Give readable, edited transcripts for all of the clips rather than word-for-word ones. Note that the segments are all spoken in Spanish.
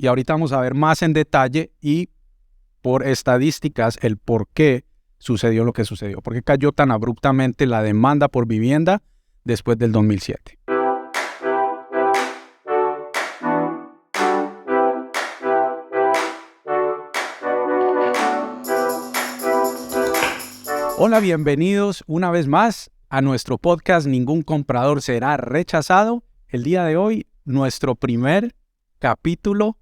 y ahorita vamos a ver más en detalle y por estadísticas el por qué sucedió lo que sucedió, por qué cayó tan abruptamente la demanda por vivienda después del 2007. Hola, bienvenidos una vez más a nuestro podcast Ningún Comprador Será Rechazado. El día de hoy, nuestro primer capítulo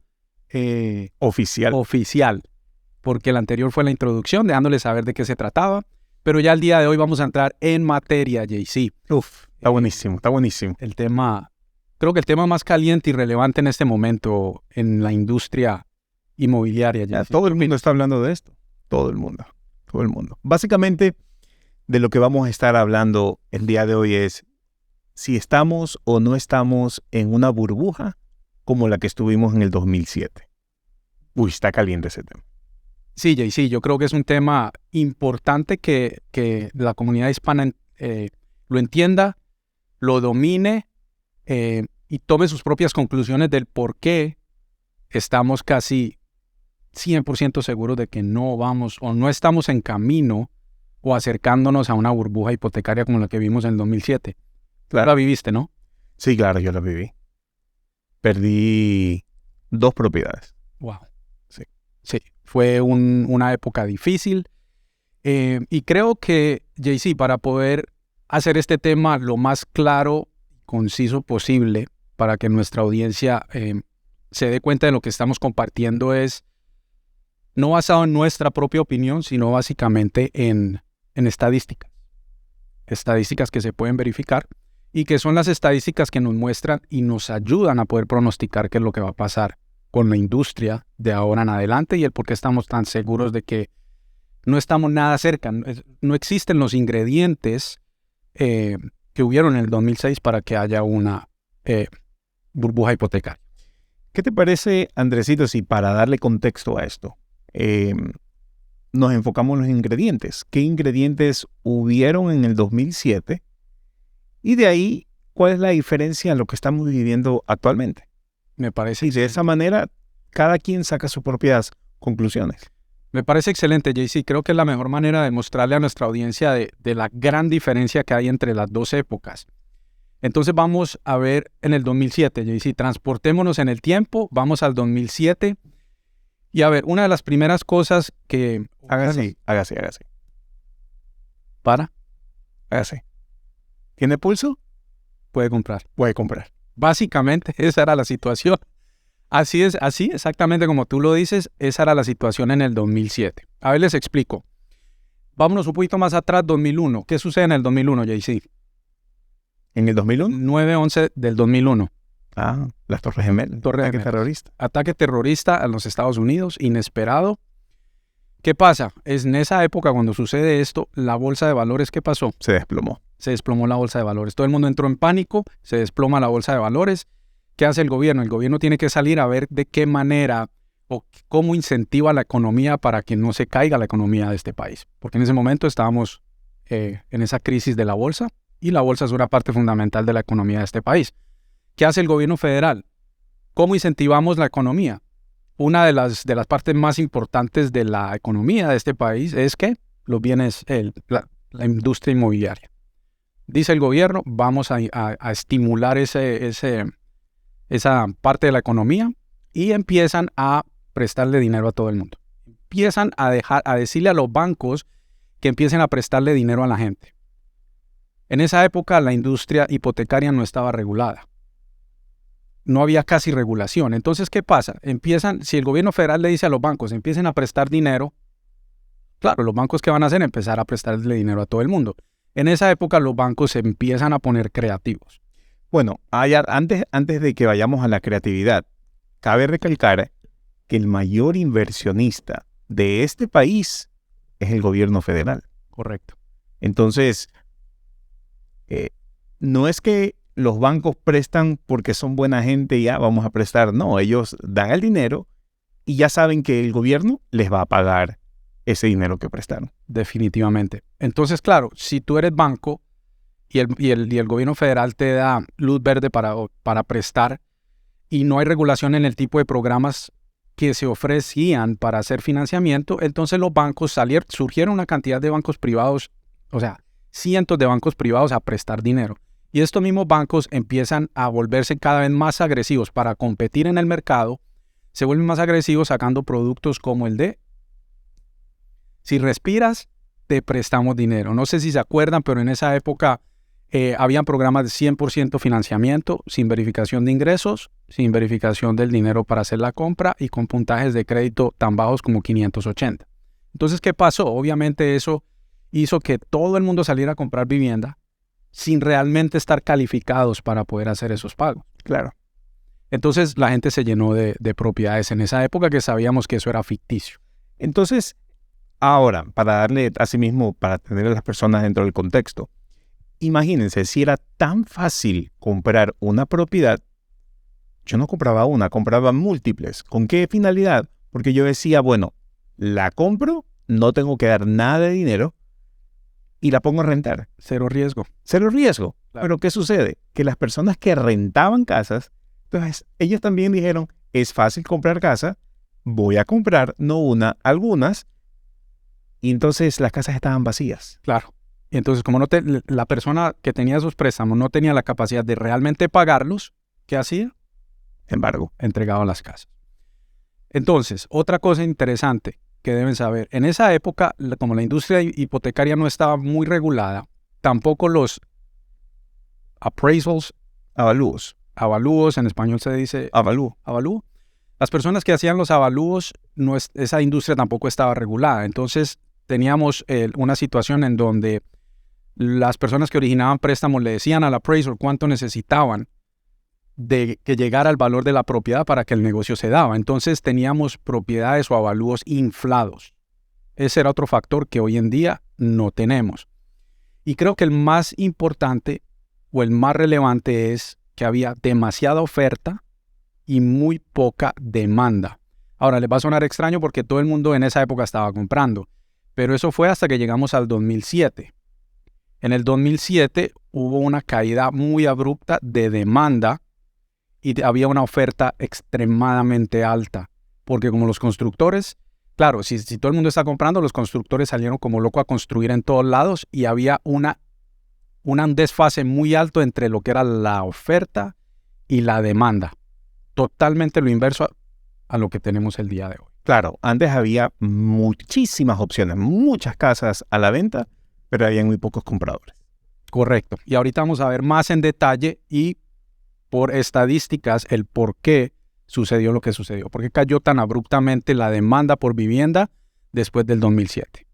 oficial, porque el anterior fue la introducción, dejándoles saber de qué se trataba, pero ya el día de hoy vamos a entrar en materia, JC. Está buenísimo, está buenísimo. Creo que el tema más caliente y relevante en este momento en la industria inmobiliaria. Ya, todo el mundo está hablando de esto, todo el mundo. Básicamente, de lo que vamos a estar hablando el día de hoy es si estamos o no estamos en una burbuja como la que estuvimos en el 2007. Está caliente ese tema. Sí, JC, yo creo que es un tema importante que la comunidad hispana lo entienda, lo domine y tome sus propias conclusiones del por qué estamos casi 100% seguros de que no vamos o no estamos en camino o acercándonos a una burbuja hipotecaria como la que vimos en el 2007. Claro, la viviste, ¿no? Sí, claro, yo la viví. Perdí 2 propiedades. Wow. Sí, fue una época difícil. Y creo que, JC, para poder hacer este tema lo más claro y conciso posible para que nuestra audiencia se dé cuenta de lo que estamos compartiendo es no basado en nuestra propia opinión, sino básicamente en estadísticas. Estadísticas que se pueden verificar y que son las estadísticas que nos muestran y nos ayudan a poder pronosticar qué es lo que va a pasar con la industria de ahora en adelante y el por qué estamos tan seguros de que no estamos nada cerca. No existen los ingredientes que hubieron en el 2006 para que haya una burbuja hipotecaria. ¿Qué te parece, Andresito, si para darle contexto a esto, nos enfocamos en los ingredientes? ¿Qué ingredientes hubieron en el 2007? Y de ahí, ¿cuál es la diferencia en lo que estamos viviendo actualmente? Me parece. Y de esa manera, cada quien saca sus propias conclusiones. Me parece excelente, JC. Creo que es la mejor manera de mostrarle a nuestra audiencia de la gran diferencia que hay entre las dos épocas. Entonces vamos a ver en el 2007, JC. Transportémonos en el tiempo, vamos al 2007. Y a ver, una de las primeras cosas que... Hágase. Hágase. ¿Tiene pulso? Puede comprar. Básicamente, esa era la situación. Así exactamente como tú lo dices, esa era la situación en el 2007. A ver, les explico. Vámonos un poquito más atrás, 2001. ¿Qué sucede en el 2001, JC? ¿En el 2001? 9/11 del 2001. Las Torres Gemelas. Ataque terrorista. Ataque terrorista a los Estados Unidos, inesperado. ¿Qué pasa? Es en esa época cuando sucede esto, la bolsa de valores, ¿qué pasó? Se desplomó. Se desplomó la bolsa de valores. Todo el mundo entró en pánico, se desploma la bolsa de valores. ¿Qué hace el gobierno? El gobierno tiene que salir a ver de qué manera o cómo incentiva la economía para que no se caiga la economía de este país. Porque en ese momento estábamos en esa crisis de la bolsa y la bolsa es una parte fundamental de la economía de este país. ¿Qué hace el gobierno federal? ¿Cómo incentivamos la economía? Una de las partes más importantes de la economía de este país es que los bienes, la industria inmobiliaria. Dice el gobierno, vamos a estimular esa parte de la economía y empiezan a prestarle dinero a todo el mundo. Empiezan a decirle a los bancos que empiecen a prestarle dinero a la gente. En esa época la industria hipotecaria no estaba regulada. No había casi regulación. Entonces, ¿qué pasa? Si el gobierno federal le dice a los bancos, empiecen a prestar dinero, claro, los bancos ¿qué van a hacer? Empezar a prestarle dinero a todo el mundo. En esa época los bancos se empiezan a poner creativos. Bueno, antes de que vayamos a la creatividad, cabe recalcar que el mayor inversionista de este país es el gobierno federal. Correcto. Entonces, no es que los bancos prestan porque son buena gente y ya vamos a prestar. No, ellos dan el dinero y ya saben que el gobierno les va a pagar ese dinero que prestaron. Definitivamente. Entonces, claro, si tú eres banco y el gobierno federal te da luz verde para prestar, y no hay regulación en el tipo de programas que se ofrecían para hacer financiamiento, entonces los bancos surgieron una cantidad de bancos privados, o sea, cientos de bancos privados a prestar dinero. Y estos mismos bancos empiezan a volverse cada vez más agresivos para competir en el mercado, se vuelven más agresivos sacando productos como el de si respiras, te prestamos dinero. No sé si se acuerdan, pero en esa época habían programas de 100% financiamiento, sin verificación de ingresos, sin verificación del dinero para hacer la compra y con puntajes de crédito tan bajos como 580. Entonces, ¿qué pasó? Obviamente eso hizo que todo el mundo saliera a comprar vivienda sin realmente estar calificados para poder hacer esos pagos. Claro. Entonces la gente se llenó de propiedades en esa época que sabíamos que eso era ficticio. Entonces, ahora, para darle a sí mismo, para tener a las personas dentro del contexto, imagínense, si era tan fácil comprar una propiedad, yo no compraba una, compraba múltiples. ¿Con qué finalidad? Porque yo decía, bueno, la compro, no tengo que dar nada de dinero y la pongo a rentar. Cero riesgo. Cero riesgo. Claro. Pero ¿qué sucede? Que las personas que rentaban casas, entonces ellos también dijeron, es fácil comprar casa, voy a comprar, no una, algunas, y entonces las casas estaban vacías. Claro. Y entonces, como la persona que tenía esos préstamos no tenía la capacidad de realmente pagarlos, ¿qué hacía? Embargo. Entregaba las casas. Entonces, otra cosa interesante que deben saber, en esa época, como la industria hipotecaria no estaba muy regulada, tampoco los appraisals, avalúos, en español se dice avalúo. Las personas que hacían los avalúos, esa industria tampoco estaba regulada. Entonces, teníamos una situación en donde las personas que originaban préstamos le decían al appraisal cuánto necesitaban de que llegara el valor de la propiedad para que el negocio se daba. Entonces teníamos propiedades o avalúos inflados. Ese era otro factor que hoy en día no tenemos. Y creo que el más importante o el más relevante es que había demasiada oferta y muy poca demanda. Ahora, les va a sonar extraño porque todo el mundo en esa época estaba comprando, pero eso fue hasta que llegamos al 2007. En el 2007 hubo una caída muy abrupta de demanda y había una oferta extremadamente alta, porque como los constructores, claro, si todo el mundo está comprando, los constructores salieron como locos a construir en todos lados y había un desfase muy alto entre lo que era la oferta y la demanda. Totalmente lo inverso a lo que tenemos el día de hoy. Claro, antes había muchísimas opciones, muchas casas a la venta, pero había muy pocos compradores. Correcto. Y ahorita vamos a ver más en detalle y por estadísticas el por qué sucedió lo que sucedió. ¿Por qué cayó tan abruptamente la demanda por vivienda después del 2007?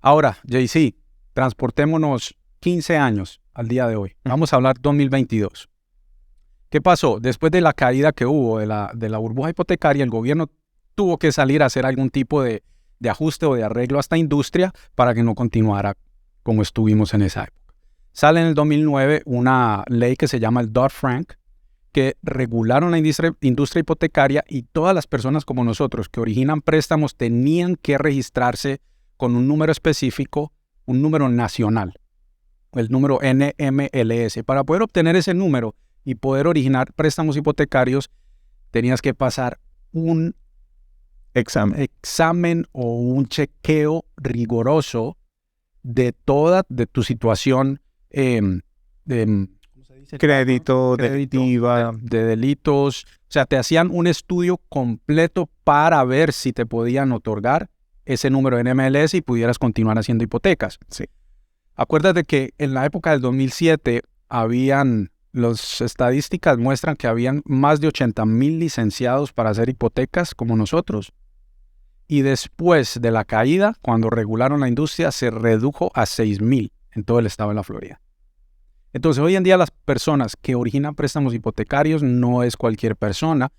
Ahora, JC, transportémonos 15 años al día de hoy. Vamos a hablar 2022. ¿Qué pasó? Después de la caída que hubo de la burbuja hipotecaria, el gobierno tuvo que salir a hacer algún tipo de ajuste o de arreglo a esta industria para que no continuara como estuvimos en esa época. Sale en el 2009 una ley que se llama el Dodd-Frank, que regularon la industria hipotecaria y todas las personas como nosotros que originan préstamos tenían que registrarse con un número específico, un número nacional, el número NMLS. Para poder obtener ese número y poder originar préstamos hipotecarios, tenías que pasar un examen o un chequeo riguroso de tu situación ¿cómo se dice? Crédito, delictiva. De delitos. O sea, te hacían un estudio completo para ver si te podían otorgar ese número de NMLS y pudieras continuar haciendo hipotecas. Sí. Acuérdate que en la época del 2007 las estadísticas muestran que habían más de 80,000 licenciados para hacer hipotecas como nosotros. Y después de la caída, cuando regularon la industria, se redujo a 6,000 en todo el estado de la Florida. Entonces, hoy en día las personas que originan préstamos hipotecarios no es cualquier persona.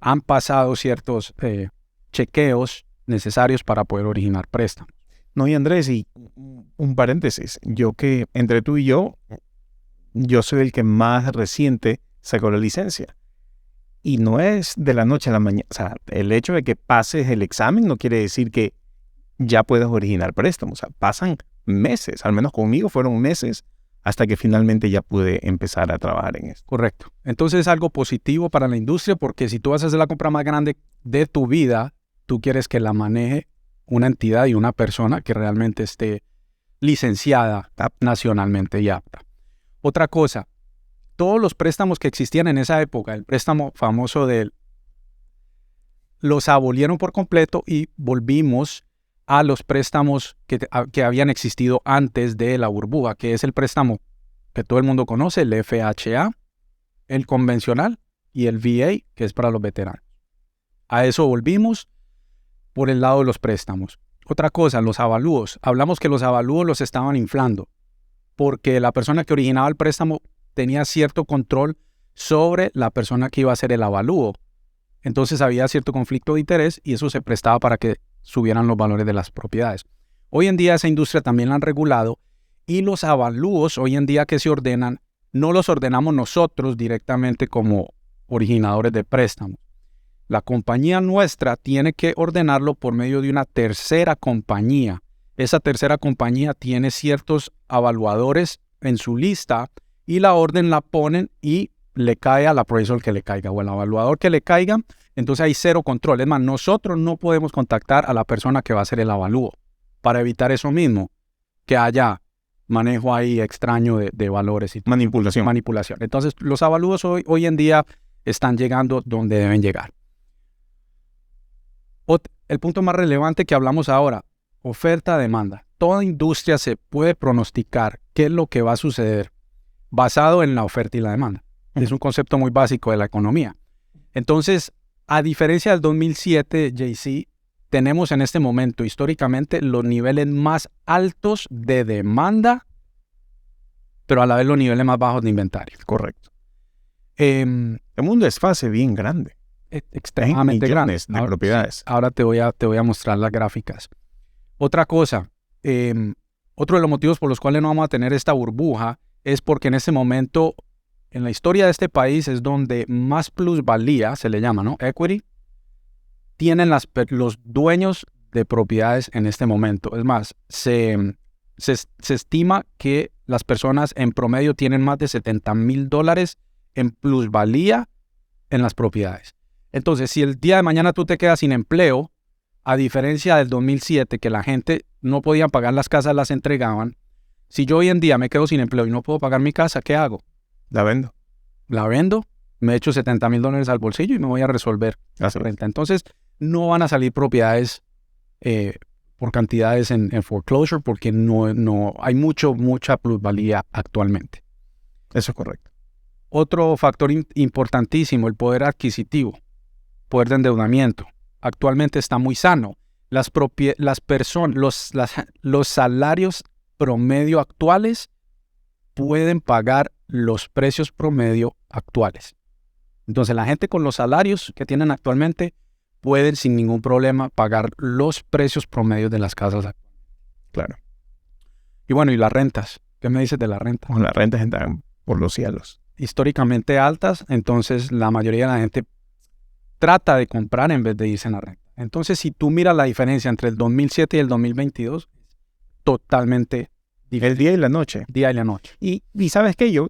Han pasado ciertos chequeos necesarios para poder originar préstamos. No, y Andrés, y un paréntesis. Yo que entre tú y yo soy el que más reciente sacó la licencia. Y no es de la noche a la mañana. O sea, el hecho de que pases el examen no quiere decir que ya puedes originar préstamos. O sea, pasan meses. Al menos conmigo fueron meses hasta que finalmente ya pude empezar a trabajar en esto. Correcto. Entonces es algo positivo para la industria porque si tú vas a hacer la compra más grande de tu vida, tú quieres que la maneje una entidad y una persona que realmente esté licenciada nacionalmente y apta. Otra cosa, todos los préstamos que existían en esa época, el préstamo famoso los abolieron por completo y volvimos a los préstamos que habían existido antes de la burbuja, que es el préstamo que todo el mundo conoce, el FHA, el convencional y el VA, que es para los veteranos. A eso volvimos por el lado de los préstamos. Otra cosa, los avalúos. Hablamos que los avalúos los estaban inflando porque la persona que originaba el préstamo tenía cierto control sobre la persona que iba a hacer el avalúo. Entonces había cierto conflicto de interés y eso se prestaba para que subieran los valores de las propiedades. Hoy en día esa industria también la han regulado y los avalúos hoy en día que se ordenan, no los ordenamos nosotros directamente como originadores de préstamos. La compañía nuestra tiene que ordenarlo por medio de una tercera compañía. Esa tercera compañía tiene ciertos evaluadores en su lista y la orden la ponen y le cae al appraisal que le caiga o al evaluador que le caiga. Entonces hay cero control. Es más, nosotros no podemos contactar a la persona que va a hacer el avalúo para evitar eso mismo, que haya manejo ahí extraño de valores y manipulación. Entonces los avalúos hoy en día están llegando donde deben llegar. El punto más relevante que hablamos ahora, oferta-demanda. Toda industria se puede pronosticar qué es lo que va a suceder basado en la oferta y la demanda. Es un concepto muy básico de la economía. Entonces, a diferencia del 2007, JC, tenemos en este momento históricamente los niveles más altos de demanda, pero a la vez los niveles más bajos de inventario. Correcto. El mundo es fase bien grande. Extremadamente grande. De propiedades. Ahora te voy a mostrar las gráficas. Otra cosa, otro de los motivos por los cuales no vamos a tener esta burbuja es porque en este momento, en la historia de este país, es donde más plusvalía, se le llama, ¿no? Equity, tienen los dueños de propiedades en este momento. Es más, se estima que las personas en promedio tienen más de $70,000 en plusvalía en las propiedades. Entonces, si el día de mañana tú te quedas sin empleo, a diferencia del 2007, que la gente no podía pagar las casas, las entregaban, si yo hoy en día me quedo sin empleo y no puedo pagar mi casa, ¿qué hago? La vendo. La vendo, me echo $70,000 al bolsillo y me voy a resolver la renta. Entonces, no van a salir propiedades por cantidades en foreclosure porque no hay mucha plusvalía actualmente. Eso es correcto. Otro factor importantísimo, el poder adquisitivo, poder de endeudamiento. Actualmente está muy sano. Los salarios promedio actuales pueden pagar los precios promedio actuales. Entonces, la gente con los salarios que tienen actualmente pueden sin ningún problema pagar los precios promedios de las casas actuales. Claro. Y bueno, ¿y las rentas? ¿Qué me dices de la renta? Bueno, las rentas están por los cielos. Históricamente altas, entonces la mayoría de la gente trata de comprar en vez de irse en la renta. Entonces, si tú miras la diferencia entre el 2007 y el 2022, totalmente diferente. El día y la noche. Día y la noche. Y ¿sabes qué? Yo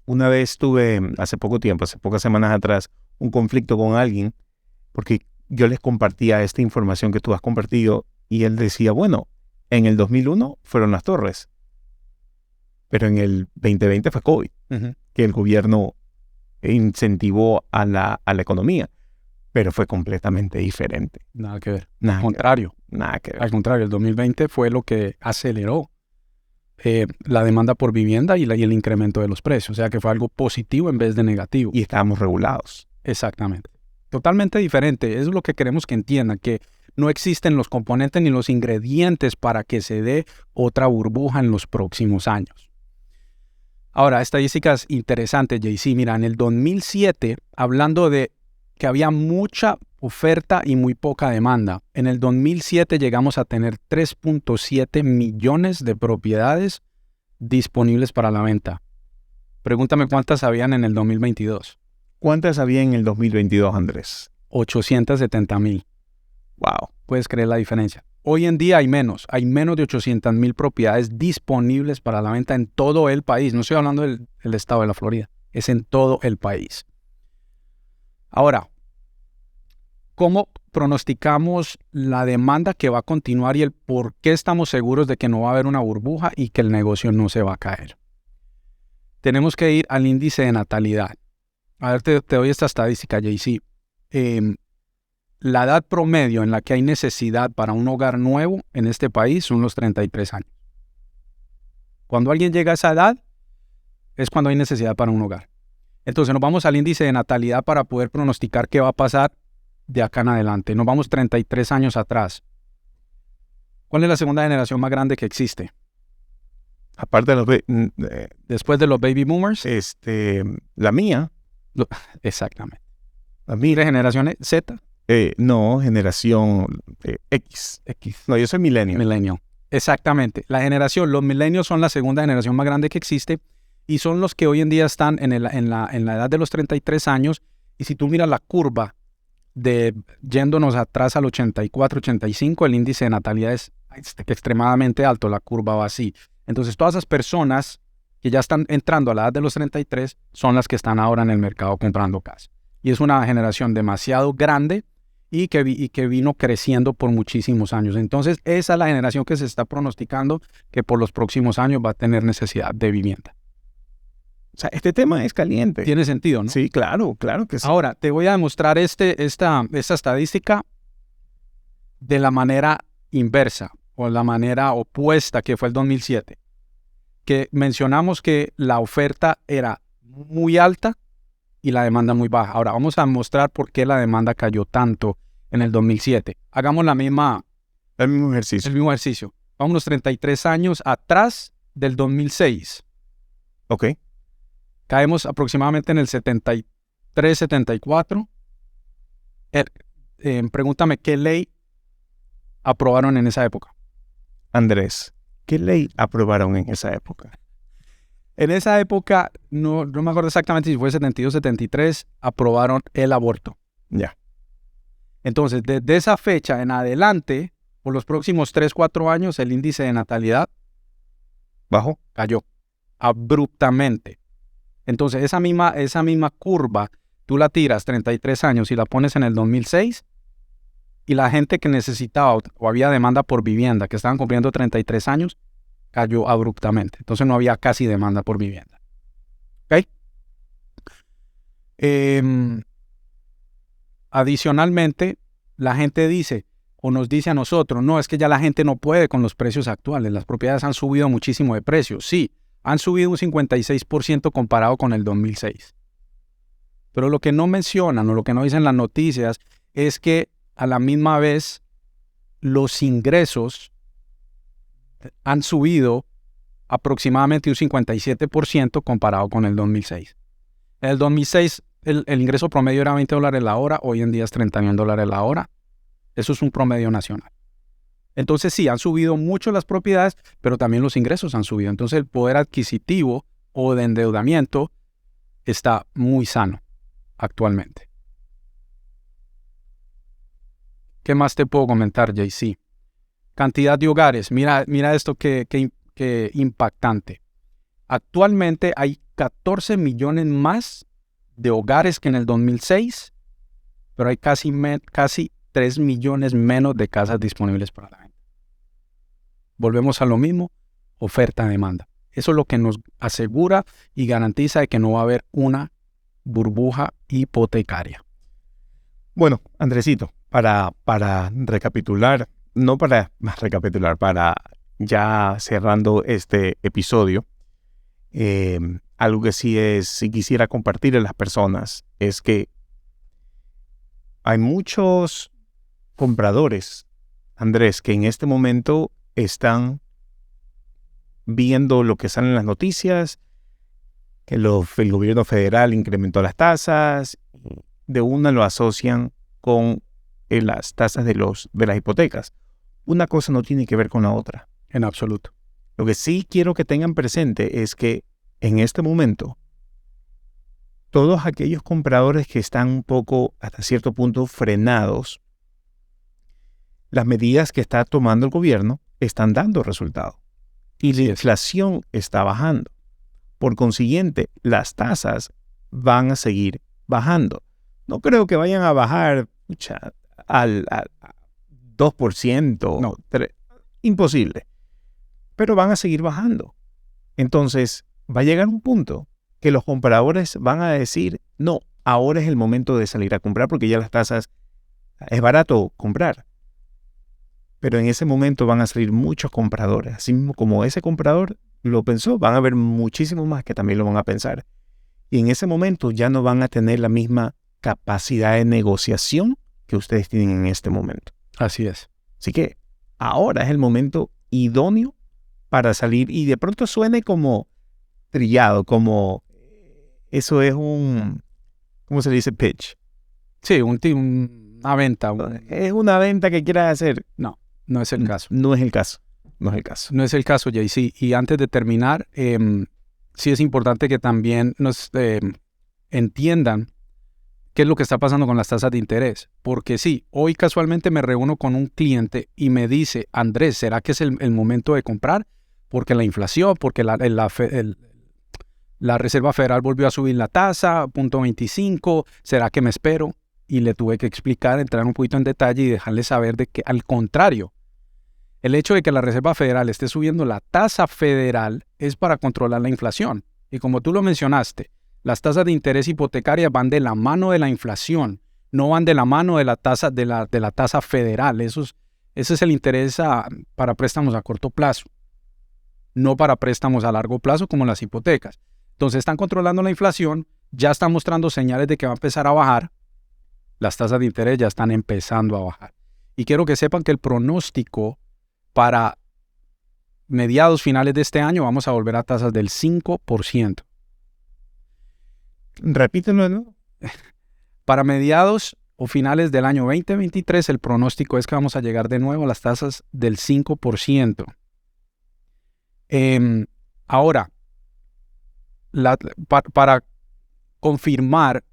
una vez tuve, hace pocas semanas atrás, un conflicto con alguien, porque yo les compartía esta información que tú has compartido, y él decía, bueno, en el 2001 fueron las torres, pero en el 2020 fue COVID, que el gobierno incentivó a la economía, pero fue completamente diferente. Nada que ver. Al contrario. Nada que ver. Al contrario, el 2020 fue lo que aceleró la demanda por vivienda y el incremento de los precios. O sea que fue algo positivo en vez de negativo. Y estábamos regulados. Exactamente. Totalmente diferente. Es lo que queremos que entiendan, que no existen los componentes ni los ingredientes para que se dé otra burbuja en los próximos años. Ahora, estadísticas interesantes, JC. Mira, en el 2007, hablando de que había mucha oferta y muy poca demanda. En el 2007 llegamos a tener 3.7 millones de propiedades disponibles para la venta. Pregúntame cuántas habían en el 2022. ¿Cuántas había en el 2022, Andrés? 870,000. Wow. ¿Puedes creer la diferencia? Hoy en día hay menos de 800,000 propiedades disponibles para la venta en todo el país. No estoy hablando del estado de la Florida, es en todo el país. Ahora, ¿cómo pronosticamos la demanda que va a continuar y el por qué estamos seguros de que no va a haber una burbuja y que el negocio no se va a caer? Tenemos que ir al índice de natalidad. A ver, te doy esta estadística, JC. La edad promedio en la que hay necesidad para un hogar nuevo en este país son los 33 años. Cuando alguien llega a esa edad, es cuando hay necesidad para un hogar. Entonces nos vamos al índice de natalidad para poder pronosticar qué va a pasar de acá en adelante. Nos vamos 33 años atrás. ¿Cuál es la segunda generación más grande que existe? Aparte de los... Después de los baby boomers. La mía. Exactamente. La mía. ¿De generación Z? No, generación X. No, yo soy millennial. Millennial. Exactamente. Los millennials son la segunda generación más grande que existe y son los que hoy en día están en la edad de los 33 años. Y si tú miras la curva yéndonos atrás al 84, 85, el índice de natalidad es extremadamente alto, la curva va así. Entonces todas esas personas que ya están entrando a la edad de los 33 son las que están ahora en el mercado comprando casa. Y es una generación demasiado grande y que vino creciendo por muchísimos años. Entonces, esa es la generación que se está pronosticando que por los próximos años va a tener necesidad de vivienda. O sea, este tema es caliente. Tiene sentido, ¿no? Sí, claro que sí. Ahora, te voy a demostrar esta estadística de la manera inversa o la manera opuesta que fue el 2007. Que mencionamos que la oferta era muy alta y la demanda muy baja. Ahora, vamos a mostrar por qué la demanda cayó tanto en el 2007. Hagamos el mismo ejercicio. Vámonos 33 años atrás del 2006. Ok. Caemos aproximadamente en el 73, 74. Pregúntame, ¿qué ley aprobaron en esa época? Andrés, ¿qué ley aprobaron en esa época? En esa época, no me acuerdo exactamente si fue 72, 73, aprobaron el aborto. Ya. Entonces, desde esa fecha en adelante, por los próximos 3, 4 años, el índice de natalidad cayó abruptamente. Entonces, esa misma curva, tú la tiras 33 años y la pones en el 2006, y la gente que necesitaba o había demanda por vivienda, que estaban cumpliendo 33 años, cayó abruptamente. Entonces no había casi demanda por vivienda. ¿Ok? Adicionalmente, la gente dice o nos dice a nosotros, no, es que ya la gente no puede con los precios actuales. Las propiedades han subido muchísimo de precio. Sí, han subido un 56% comparado con el 2006. Pero lo que no mencionan o lo que no dicen las noticias es que a la misma vez los ingresos han subido aproximadamente un 57% comparado con el 2006. En el 2006 el ingreso promedio era $20 la hora, hoy en día es $31 la hora. Eso es un promedio nacional. Entonces sí, han subido mucho las propiedades, pero también los ingresos han subido. Entonces el poder adquisitivo o de endeudamiento está muy sano actualmente. ¿Qué más te puedo comentar, JC? Cantidad de hogares. Mira esto que impactante. Actualmente hay 14 millones más de hogares que en el 2006, pero hay casi 3 millones menos de casas disponibles para la venta. Volvemos a lo mismo, oferta-demanda. Eso es lo que nos asegura y garantiza de que no va a haber una burbuja hipotecaria. Bueno, Andresito, para recapitular, para ya cerrando este episodio, algo que sí quisiera compartir a las personas es que hay muchos compradores, Andrés, que en este momento están viendo lo que sale en las noticias, que el gobierno federal incrementó las tasas, de una lo asocian con las tasas de las hipotecas. Una cosa no tiene que ver con la otra. En absoluto. Lo que sí quiero que tengan presente es que en este momento, todos aquellos compradores que están un poco, hasta cierto punto, frenados, las medidas que está tomando el gobierno están dando resultados. Y la inflación está bajando. Por consiguiente, las tasas van a seguir bajando. No creo que vayan a bajar al 2%. No. Imposible. Pero van a seguir bajando. Entonces, va a llegar un punto que los compradores van a decir, no, ahora es el momento de salir a comprar porque ya las tasas es barato comprar. Pero en ese momento van a salir muchos compradores. Así mismo como ese comprador lo pensó, van a haber muchísimos más que también lo van a pensar. Y en ese momento ya no van a tener la misma capacidad de negociación que ustedes tienen en este momento. Así es. Así que ahora es el momento idóneo para salir y de pronto suene como trillado, como eso es un, ¿cómo se dice? Pitch. Sí, una venta. Es una venta que quieras hacer. No, no es el caso. No es el caso. No es el caso. No es el caso, JC. Y antes de terminar, sí es importante que también nos entiendan qué es lo que está pasando con las tasas de interés. Porque sí, hoy casualmente me reúno con un cliente y me dice, Andrés, ¿será que es el momento de comprar? Porque la inflación, porque la Reserva Federal volvió a subir la tasa, 0.25, ¿será que me espero? Y le tuve que explicar, entrar un poquito en detalle y dejarle saber de que al contrario, el hecho de que la Reserva Federal esté subiendo la tasa federal es para controlar la inflación. Y como tú lo mencionaste, las tasas de interés hipotecarias van de la mano de la inflación, no van de la mano de la tasa de la tasa federal. Ese es el interés para préstamos a corto plazo, no para préstamos a largo plazo como las hipotecas. Entonces están controlando la inflación, ya están mostrando señales de que va a empezar a bajar. Las tasas de interés ya están empezando a bajar. Y quiero que sepan que el pronóstico para mediados finales de este año vamos a volver a tasas del 5%. Repítelo de nuevo. Para mediados o finales del año 2023, el pronóstico es que vamos a llegar de nuevo a las tasas del 5%. Ahora, para confirmar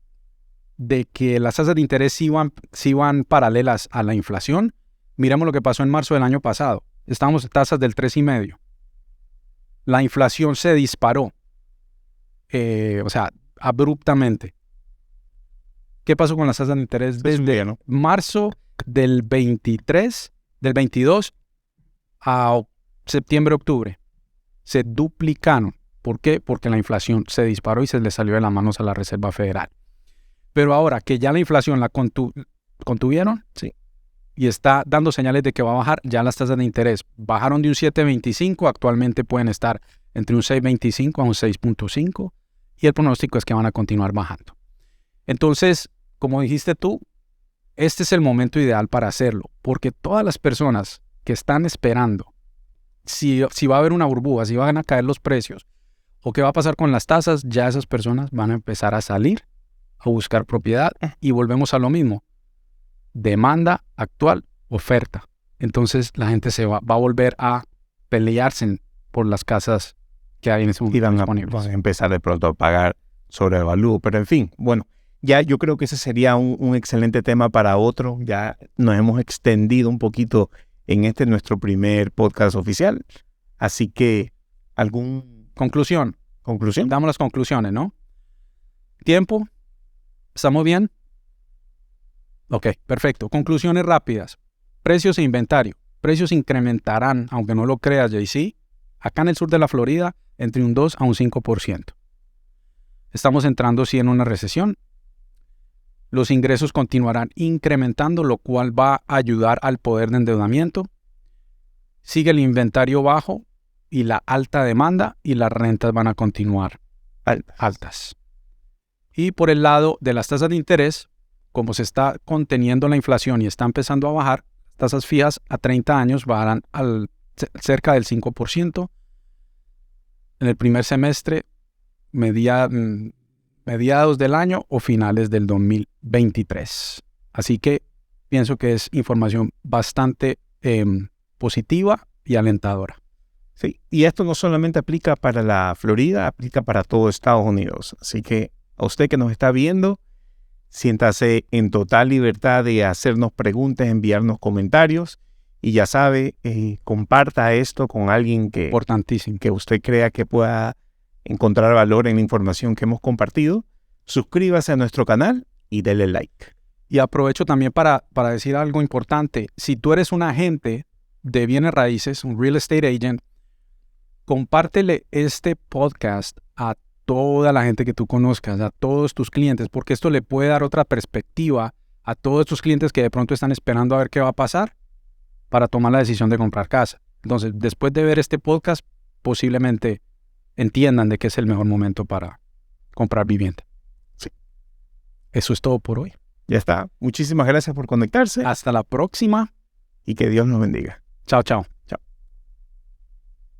de que las tasas de interés sí van paralelas a la inflación, miremos lo que pasó en marzo del año pasado. Estábamos en tasas del 3,5%. La inflación se disparó, abruptamente. ¿Qué pasó con las tasas de interés desde marzo del 22 a septiembre, octubre? Se duplicaron. ¿Por qué? Porque la inflación se disparó y se le salió de las manos a la Reserva Federal. Pero ahora que ya la inflación la contuvieron, sí, y está dando señales de que va a bajar, ya las tasas de interés bajaron de un 7.25, actualmente pueden estar entre un 6.25 a un 6.5, y el pronóstico es que van a continuar bajando. Entonces, como dijiste tú, este es el momento ideal para hacerlo, porque todas las personas que están esperando si va a haber una burbuja, si van a caer los precios, o qué va a pasar con las tasas, ya esas personas van a empezar a salir a buscar propiedad y volvemos a lo mismo. Demanda actual, oferta. Entonces la gente se va a volver a pelearse por las casas que hay en ese momento disponibles. Van a empezar de pronto a pagar sobre el valor. Pero en fin, bueno, ya yo creo que ese sería un excelente tema para otro. Ya nos hemos extendido un poquito en nuestro primer podcast oficial. Así que, ¿Conclusión? Damos las conclusiones, ¿no? ¿Tiempo? ¿Estamos bien? Ok, perfecto. Conclusiones rápidas. Precios e inventario. Precios incrementarán, aunque no lo creas, JC, acá en el sur de la Florida, entre un 2 a un 5%. Estamos entrando, sí, en una recesión. Los ingresos continuarán incrementando, lo cual va a ayudar al poder de endeudamiento. Sigue el inventario bajo y la alta demanda, y las rentas van a continuar altas. Y por el lado de las tasas de interés, como se está conteniendo la inflación y está empezando a bajar, tasas fijas a 30 años bajarán cerca del 5% en el primer semestre, mediados del año o finales del 2023. Así que pienso que es información bastante positiva y alentadora. Sí, y esto no solamente aplica para la Florida, aplica para todo Estados Unidos. Así que a usted que nos está viendo, siéntase en total libertad de hacernos preguntas, enviarnos comentarios Y ya sabe, comparta esto con alguien Importantísimo. que usted crea que pueda encontrar valor en la información que hemos compartido. Suscríbase a nuestro canal y dele like. Y aprovecho también para decir algo importante. Si tú eres un agente de bienes raíces, un real estate agent, compártele este podcast a toda la gente que tú conozcas, a todos tus clientes, porque esto le puede dar otra perspectiva a todos tus clientes que de pronto están esperando a ver qué va a pasar para tomar la decisión de comprar casa. Entonces, después de ver este podcast, posiblemente entiendan de que es el mejor momento para comprar vivienda. Sí. Eso es todo por hoy. Ya está. Muchísimas gracias por conectarse. Hasta la próxima. Y que Dios nos bendiga. Chao, chao.